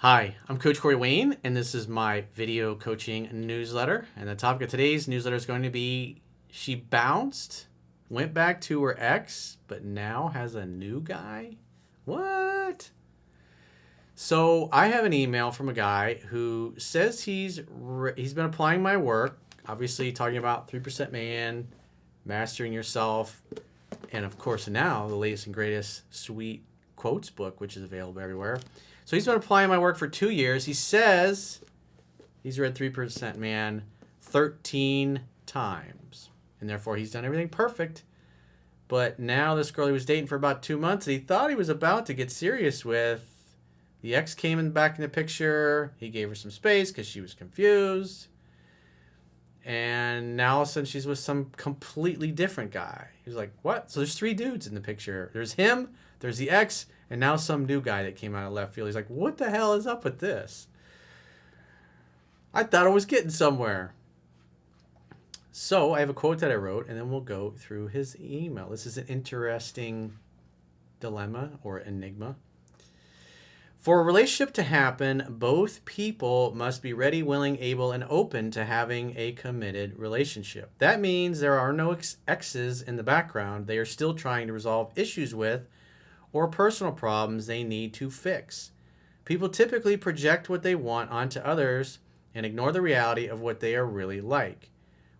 Hi, I'm Coach Corey Wayne, and this is my video coaching newsletter. And the topic of today's newsletter is going to be she bounced, went back to her ex, but now has a new guy? What? So I have an email from a guy who says he's been applying my work, obviously talking about 3% Man, mastering yourself, and of course now the latest and greatest sweet quotes book, which is available everywhere. So he's been applying my work for 2 years. He says he's read 3% Man 13 times, and therefore he's done everything perfect. But now this girl he was dating for about 2 months, and he thought he was about to get serious with, the ex came back in the picture. He gave her some space because she was confused. And now all of a sudden she's with some completely different guy. He's like, what? So there's 3 dudes in the picture. There's him, there's the ex, and now some new guy that came out of left field. He's like, what the hell is up with this? I thought I was getting somewhere. So I have a quote that I wrote, and then we'll go through his email. This is an interesting dilemma or enigma. For a relationship to happen, both people must be ready, willing, able, and open to having a committed relationship. That means there are no exes in the background they are still trying to resolve issues with or personal problems they need to fix. People typically project what they want onto others and ignore the reality of what they are really like.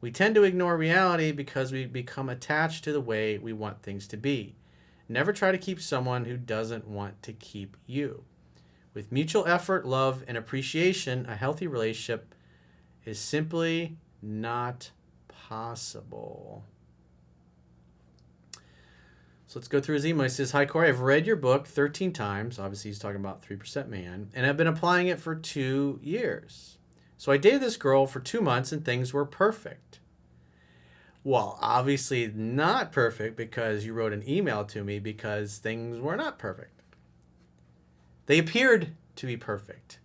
We tend to ignore reality because we become attached to the way we want things to be. Never try to keep someone who doesn't want to keep you. With mutual effort, love, and appreciation, a healthy relationship is simply not possible. So let's go through his email. He says, hi, Corey. I've read your book 13 times. Obviously, he's talking about 3% Man. And I've been applying it for 2 years. So I dated this girl for 2 months and things were perfect. Well, obviously not perfect because you wrote an email to me because things were not perfect. They appeared to be perfect.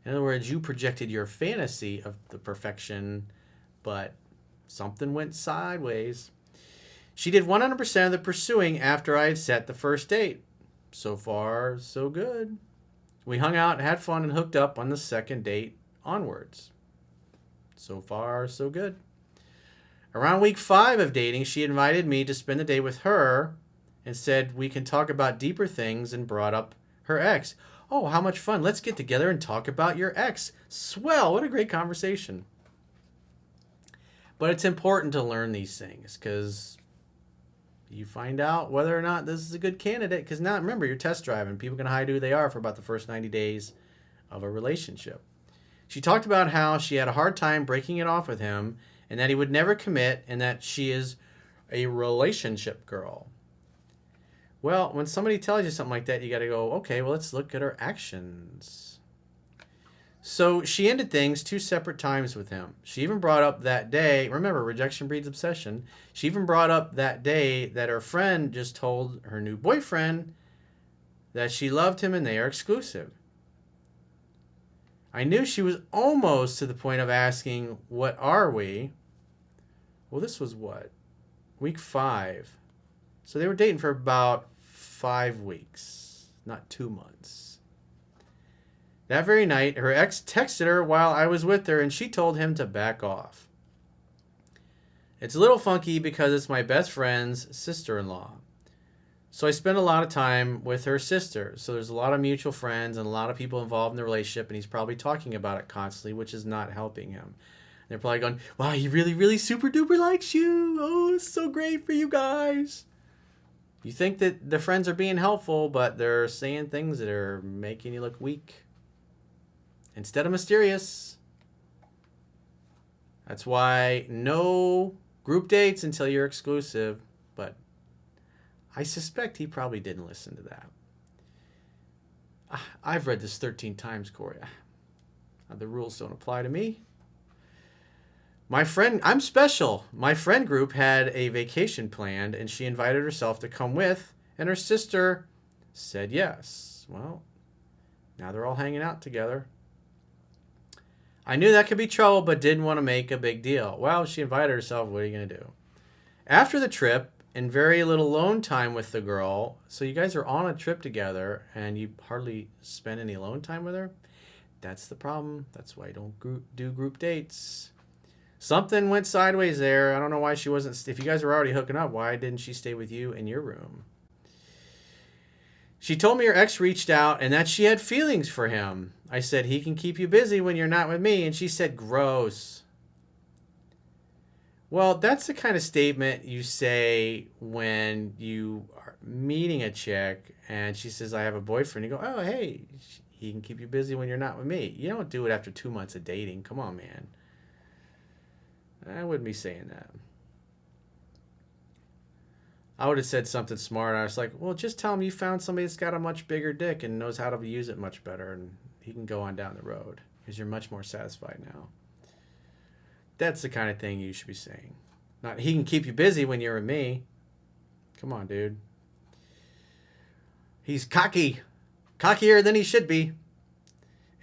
In other words, you projected your fantasy of the perfection, but something went sideways. She did 100% of the pursuing after I had set the first date. So far, so good. We hung out, had fun, and hooked up on the second date onwards. So far, so good. Around week 5 of dating, she invited me to spend the day with her and said we can talk about deeper things and brought up her ex. Oh, how much fun. Let's get together and talk about your ex. Swell. What a great conversation. But it's important to learn these things because you find out whether or not this is a good candidate. Because now, remember, you're test driving. People can hide who they are for about the first 90 days of a relationship. She talked about how she had a hard time breaking it off with him and that he would never commit and that she is a relationship girl. Well, when somebody tells you something like that, you got to go, okay, well, let's look at her actions. So she ended things 2 separate times with him. She even brought up that day, remember, rejection breeds obsession. She even brought up that day that her friend just told her new boyfriend that she loved him and they are exclusive. I knew she was almost to the point of asking, what are we? Well, this was what? Week 5. So they were dating for about 5 weeks, not 2 months. That very night, her ex texted her while I was with her, and she told him to back off. It's a little funky because it's my best friend's sister-in-law. So I spend a lot of time with her sister. So there's a lot of mutual friends and a lot of people involved in the relationship, and he's probably talking about it constantly, which is not helping him. They're probably going, wow, he really, really super duper likes you. Oh, it's so great for you guys. You think that the friends are being helpful, but they're saying things that are making you look weak instead of mysterious. That's why no group dates until you're exclusive. But I suspect he probably didn't listen to that. I've read this 13 times, Corey. The rules don't apply to me. My friend, I'm special. My friend group had a vacation planned and she invited herself to come with, and her sister said yes. Well, now they're all hanging out together. I knew that could be trouble, but didn't want to make a big deal. Well, she invited herself. What are you going to do? After the trip, and very little alone time with the girl. So you guys are on a trip together and you hardly spend any alone time with her. That's the problem. That's why I don't do group dates. Something went sideways there. I don't know why she wasn't. If you guys were already hooking up, why didn't she stay with you in your room? She told me her ex reached out and that she had feelings for him. I said, he can keep you busy when you're not with me. And she said, gross. Well, that's the kind of statement you say when you are meeting a chick and she says, I have a boyfriend. You go, oh, hey, he can keep you busy when you're not with me. You don't do it after 2 months of dating. Come on, man. I wouldn't be saying that. I would have said something smart. I was like, well, just tell him you found somebody that's got a much bigger dick and knows how to use it much better, and he can go on down the road because you're much more satisfied now. That's the kind of thing you should be saying. Not, he can keep you busy when you're with me. Come on, dude. He's cocky. Cockier than he should be.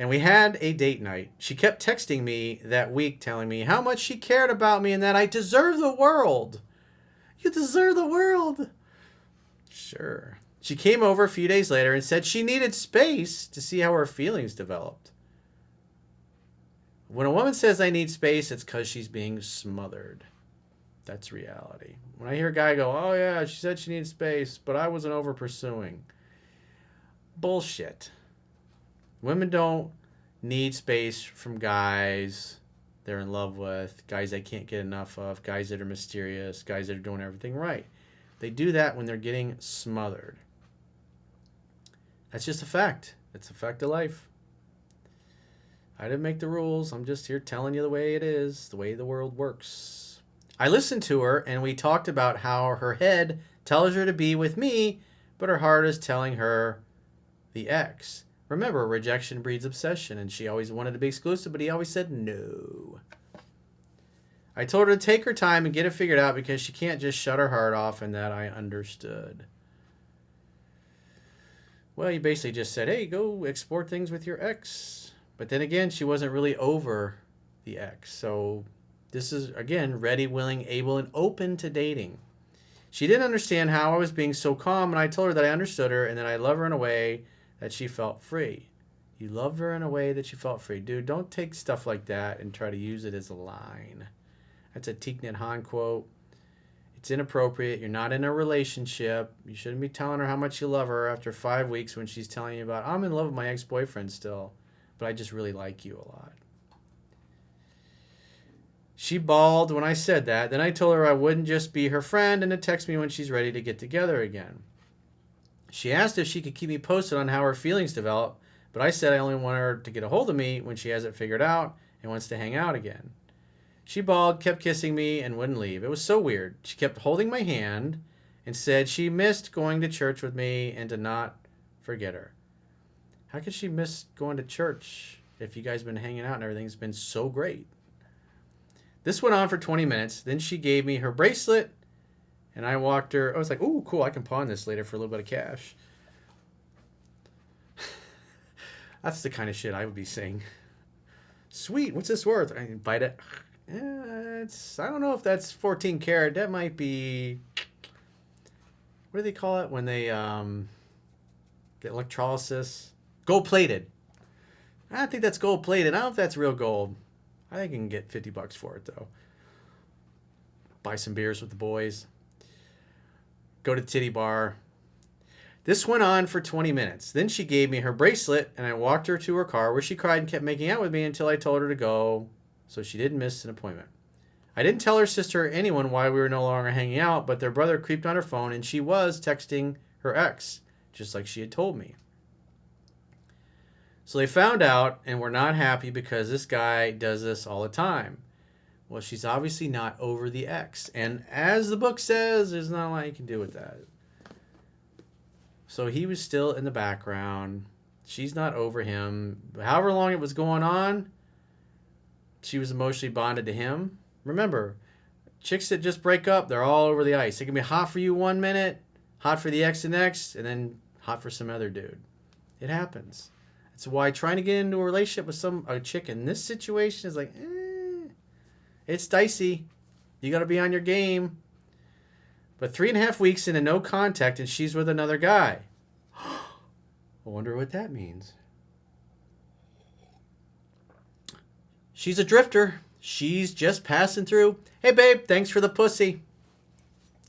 And we had a date night. She kept texting me that week telling me how much she cared about me and that I deserve the world. You deserve the world. Sure. She came over a few days later and said she needed space to see how her feelings developed. When a woman says I need space, it's because she's being smothered. That's reality. When I hear a guy go, oh yeah, she said she needs space, but I wasn't over pursuing. Bullshit. Women don't need space from guys they're in love with, guys they can't get enough of, guys that are mysterious, guys that are doing everything right. They do that when they're getting smothered. That's just a fact. It's a fact of life. I didn't make the rules. I'm just here telling you the way it is, the way the world works. I listened to her and we talked about how her head tells her to be with me, but her heart is telling her the ex. Remember, rejection breeds obsession, and she always wanted to be exclusive, but he always said no. I told her to take her time and get it figured out because she can't just shut her heart off, and that I understood. Well, you basically just said, hey, go explore things with your ex. But then again, she wasn't really over the ex. So this is, again, ready, willing, able, and open to dating. She didn't understand how I was being so calm, and I told her that I understood her and that I love her in a way that she felt free. You loved her in a way that she felt free. Dude, don't take stuff like that and try to use it as a line. That's a Thich Nhat Hanh quote. It's inappropriate. You're not in a relationship. You shouldn't be telling her how much you love her after 5 weeks when she's telling you about, I'm in love with my ex-boyfriend still, but I just really like you a lot. She bawled when I said that. Then I told her I wouldn't just be her friend and to text me when she's ready to get together again. She asked if she could keep me posted on how her feelings develop, but I said I only want her to get a hold of me when she has it figured out and wants to hang out again. She bawled, kept kissing me, and wouldn't leave. It was so weird. She kept holding my hand and said she missed going to church with me and to not forget her. How could she miss going to church if you guys been hanging out and everything's been so great? This went on for 20 minutes. Then she gave me her bracelet, and I walked her. I was like, ooh, cool, I can pawn this later for a little bit of cash. That's the kind of shit I would be saying. Sweet, what's this worth? I bite it. I don't know if that's 14 karat. That might be, what do they call it when they get electrolysis? Gold plated. I think that's gold plated. I don't know if that's real gold. I think you can get $50 for it though. Buy some beers with the boys. Go to the titty bar. This went on for 20 minutes. Then she gave me her bracelet and I walked her to her car where she cried and kept making out with me until I told her to go so she didn't miss an appointment. I didn't tell her sister or anyone why we were no longer hanging out, but their brother creeped on her phone and she was texting her ex, just like she had told me. So they found out and were not happy because this guy does this all the time. Well, she's obviously not over the ex. And as the book says, there's not a lot you can do with that. So he was still in the background. She's not over him. However long it was going on, she was emotionally bonded to him. Remember, chicks that just break up, they're all over the ice. It can be hot for you 1 minute, hot for the ex the next, and then hot for some other dude. It happens. That's why trying to get into a relationship with a chick in this situation is like, it's dicey. You got to be on your game. But 3.5 weeks into no contact and she's with another guy. I wonder what that means. She's a drifter. She's just passing through. Hey, babe, thanks for the pussy.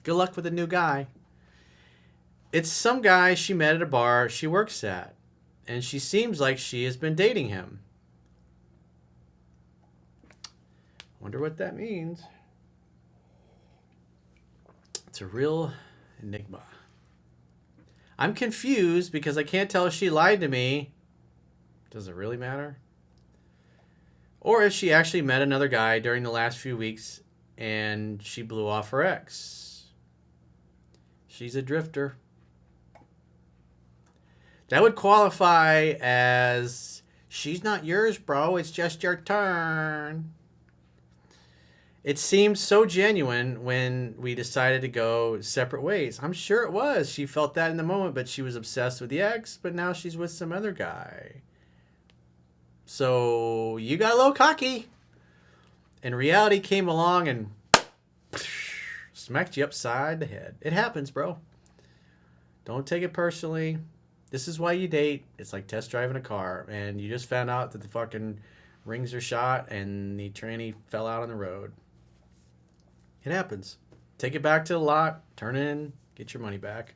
Good luck with a new guy. It's some guy she met at a bar she works at. And she seems like she has been dating him. Wonder what that means. It's a real enigma. I'm confused because I can't tell if she lied to me. Does it really matter? Or if she actually met another guy during the last few weeks and she blew off her ex. She's a drifter. That would qualify as, she's not yours, bro. It's just your turn. It seemed so genuine when we decided to go separate ways. I'm sure it was. She felt that in the moment, but she was obsessed with the ex, but now she's with some other guy. So you got a little cocky. And reality came along and smacked you upside the head. It happens, bro. Don't take it personally. This is why you date. It's like test driving a car. And you just found out that the fucking rings are shot and the tranny fell out on the road. It happens. Take it back to the lot, turn it in, get your money back.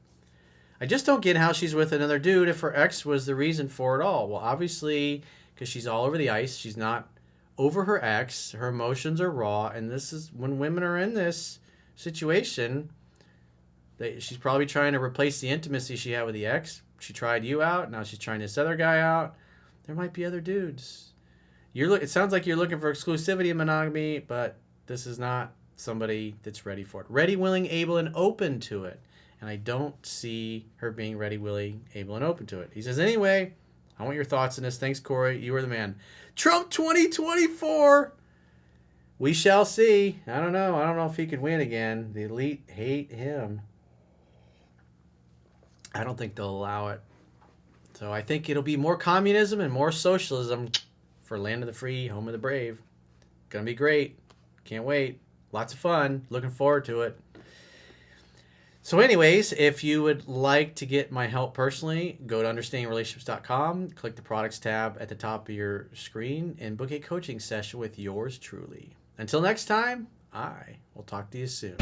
I just don't get how she's with another dude if her ex was the reason for it all. Well, obviously, because she's all over the ice. She's not over her ex. Her emotions are raw. And this is when women are in this situation, she's probably trying to replace the intimacy she had with the ex. She tried you out. Now she's trying this other guy out. There might be other dudes. It sounds like you're looking for exclusivity and monogamy, but this is not somebody that's ready for it. Ready, willing, able, and open to it. And I don't see her being ready, willing, able, and open to it. He says, anyway, I want your thoughts on this. Thanks, Corey. You are the man. Trump 2024. We shall see. I don't know. I don't know if he could win again. The elite hate him. I don't think they'll allow it. So I think it'll be more communism and more socialism for land of the free, home of the brave. Gonna be great. Can't wait. Lots of fun. Looking forward to it. So anyways, if you would like to get my help personally, go to understandingrelationships.com, click the products tab at the top of your screen, and book a coaching session with yours truly. Until next time, I will talk to you soon.